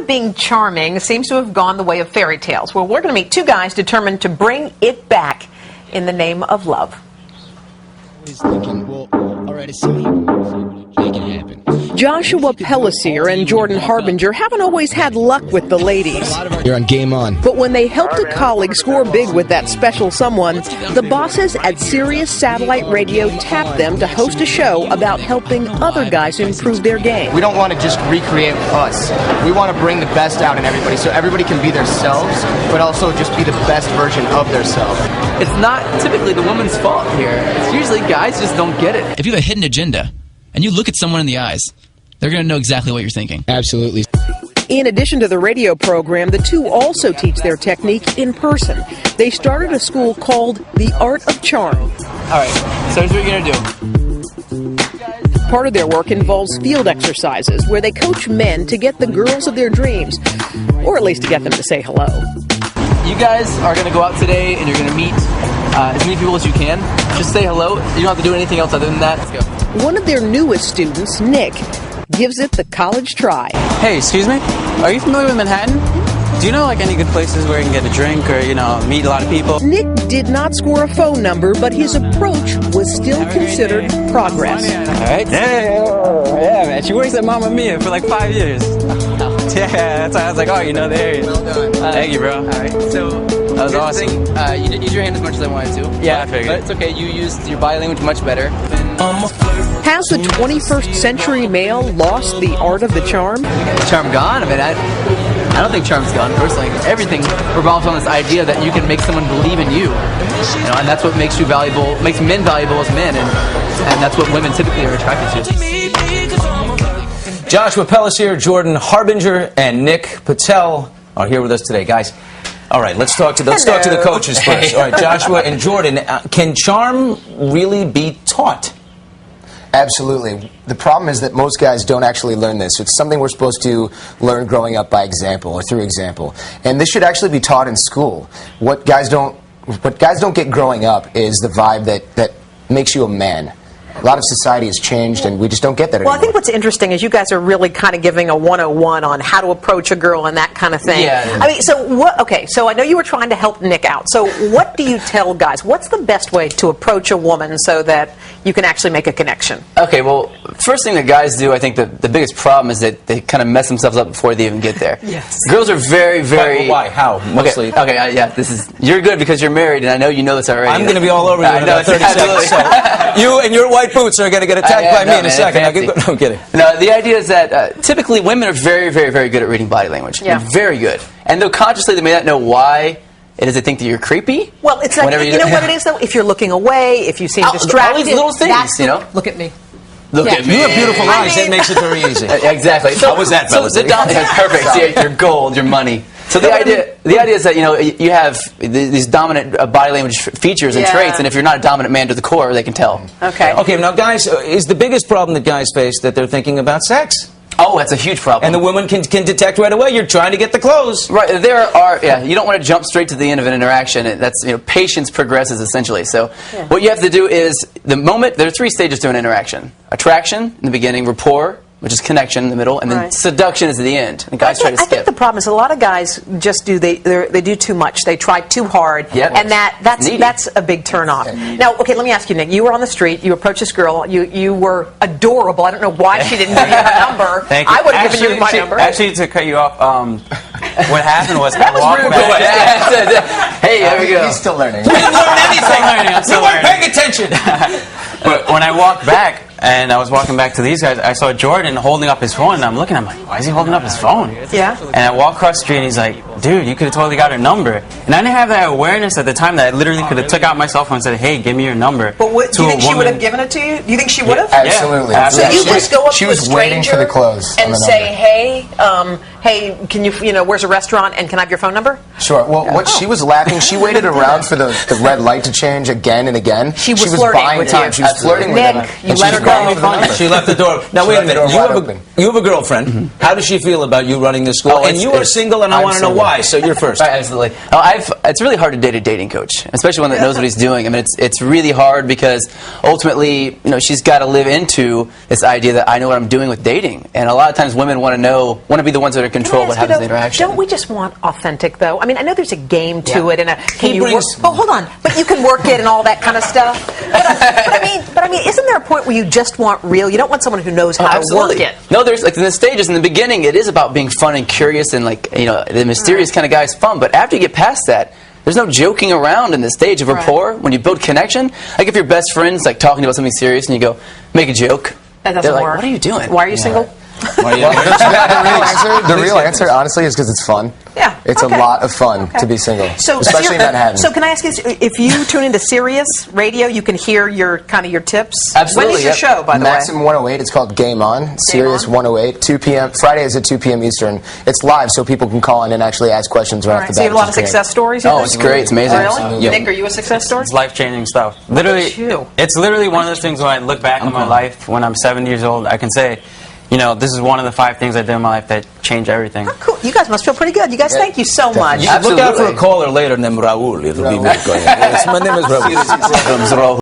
of being charming seems to have gone the way of fairy tales. Well, we're going to meet two guys determined to bring it back in the name of love. He's thinking, well, all right, it's me. Make it happen. Joshua Pellisier and Jordan Harbinger haven't always had luck with the ladies. You're on Game On. But when they helped a colleague score big with that special someone, the bosses at Sirius Satellite Radio tapped them to host a show about helping other guys improve their game. We don't want to just recreate us. We want to bring the best out in everybody so everybody can be themselves, but also just be the best version of themselves. It's not typically the woman's fault here. It's usually guys just don't get it. If you have a hidden agenda and you look at someone in the eyes, they're going to know exactly what you're thinking. Absolutely. In addition to the radio program, the two also teach their technique in person. They started a school called The Art of Charm. All right, so here's what you're going to do. Part of their work involves field exercises where they coach men to get the girls of their dreams, or at least to get them to say hello. You guys are going to go out today and you're going to meet as many people as you can. Just say hello. You don't have to do anything else other than that. Let's go. One of their newest students, Nick, gives it the college try. Hey, excuse me? Are you familiar with Manhattan? Do you know like any good places where you can get a drink or, you know, meet a lot of people? Nick did not score a phone number, but his approach was still considered progress. All right. Yeah, man. She works at Mamma Mia for like 5 years. Yeah, that's why I was like, oh, you know the area. Well done. Thank you, bro. All right, so that was awesome. You didn't use your hand as much as I wanted to. Yeah, I figured. But it's okay. You used your body language much better. Has the 21st century male lost the art of the charm? Charm gone? I mean, I don't think charm's gone, personally. Everything revolves on this idea that you can make someone believe in you. You know, and that's what makes you valuable, makes men valuable as men, and that's what women typically are attracted to. Joshua Pellisier, Jordan Harbinger, and Nick Patel are here with us today, guys. All right, let's talk to the coaches first. All right, Joshua and Jordan, can charm really be taught? Absolutely. The problem is that most guys don't actually learn this. It's something we're supposed to learn growing up by example or through example. And this should actually be taught in school. What guys don't get growing up is the vibe that makes you a man. A lot of society has changed, and we just don't get that anymore. Well, I think what's interesting is you guys are really kind of giving a 101 on how to approach a girl and that kind of thing. Yeah. I mean, so what? Okay, so I know you were trying to help Nick out. So what do you tell guys? What's the best way to approach a woman so that you can actually make a connection? Okay, well, first thing that guys do, I think the biggest problem is that they kind of mess themselves up before they even get there. Yes. Girls are very, very... Why? How? Mostly. Okay, yeah, you're good because you're married, and I know you know this already. I'm going to be all over you in about 30 seconds. So you and your white boots are going to get attacked by me in a second. No, I'm kidding. No, the idea is that typically women are very, very, very good at reading body language. Yeah. Very good. And though consciously they may not know why it is they think that you're creepy. Well, it's like, you know what it is, though? If you're looking away, if you seem distracted. All these little things, you know? Look at me. Look at me. You have beautiful eyes. That makes it very easy. Exactly. How was that, fellas? Perfect. See, your gold, your money. So the idea is that, you know, you have these dominant body language features and traits, and if you're not a dominant man to the core, they can tell. Okay. Okay, now guys, is the biggest problem that guys face that they're thinking about sex? Oh, that's a huge problem. And the women can detect right away. You're trying to get the clothes. Right. You don't want to jump straight to the end of an interaction. That's, you know, patience progresses essentially. So what you have to do is there are 3 stages to an interaction. Attraction in the beginning, rapport, which is connection in the middle, and then seduction is at the end. And guys try to skip. I think the problem is a lot of guys just they do too much. They try too hard, and that's a big turnoff. Now, okay, let me ask you, Nick. You were on the street. You approached this girl. You were adorable. I don't know why she didn't give you her number. Thank you. I would have given you my number. Actually, to cut you off, what happened was I walked back. Hey, there we go. He's still learning. You didn't learn anything. I'm still You weren't learning. paying attention. But when I walked back, and I was walking back to these guys, I saw Jordan holding up his phone, and I'm looking, I'm like, why is he holding up his phone? Yeah. And I walk across the street, and he's like, dude, you could have totally got her number. And I didn't have that awareness at the time that I literally could have took out my cell phone and said, hey, give me your number. But do you think she would have given it to you? Do you think she would have? Absolutely. Yeah. So you just go up she to a was stranger waiting for the clothes and say, hey, can you know, where's a restaurant, and can I have your phone number? Sure. Well, she was laughing. She waited around for the red light to change again and again. She was flirting buying with time. you. She was flirting with Nick, him. you let her go. She left the door. Now wait a minute. You have a girlfriend. How does she feel about you running this school? And you are single, and I want to know why. So you're first. Right, absolutely. It's really hard to date a dating coach, especially one that knows what he's doing. I mean, it's really hard because ultimately, you know, she's got to live into this idea that I know what I'm doing with dating, and a lot of times women want to be the ones that are control what happens in the interaction. Don't we just want authentic, though? I mean, I know there's a game to Yeah. it, and can He you work? brings- Oh, hold on, but you can work it and all that kind of stuff. But I mean, isn't there a point where you just want real? You don't want someone who knows how to work it. No, there's like in the stages in the beginning, it is about being fun and curious and like the mysterious kind of guy is fun. But after you get past that, there's no joking around in the stage of rapport. When you build connection, like if your best friend's like talking about something serious and you go make a joke, That doesn't they're like, work. "What are you doing? Why are you single? The real answer, honestly, is because it's fun. Yeah, It's okay. a lot of fun Okay. to be single, So, especially in Manhattan. So can I ask you, this? If you tune into Sirius Radio, you can hear your tips? Absolutely, When is your yep. show, by the Maximum way? 108. It's called Game On. Sirius On. 108. 2 p.m. Fridays at 2 p.m. Eastern. It's live, so people can call in and actually ask questions right All off right, the so you bat. have a lot of which is great. success stories? Oh, it's great. It's amazing. Really? Absolutely. Nick, are you a success story? It's life-changing stuff. Literally, you. it's literally one of those things when I look back on my life when I'm 70 years old, I can say, this is one of the 5 things I did in my life that changed everything. Oh, cool. You guys must feel pretty good. You guys, thank you so much. You should look out for a Absolutely. caller later named Raul. It'll be me going. Yes, my name is Raul.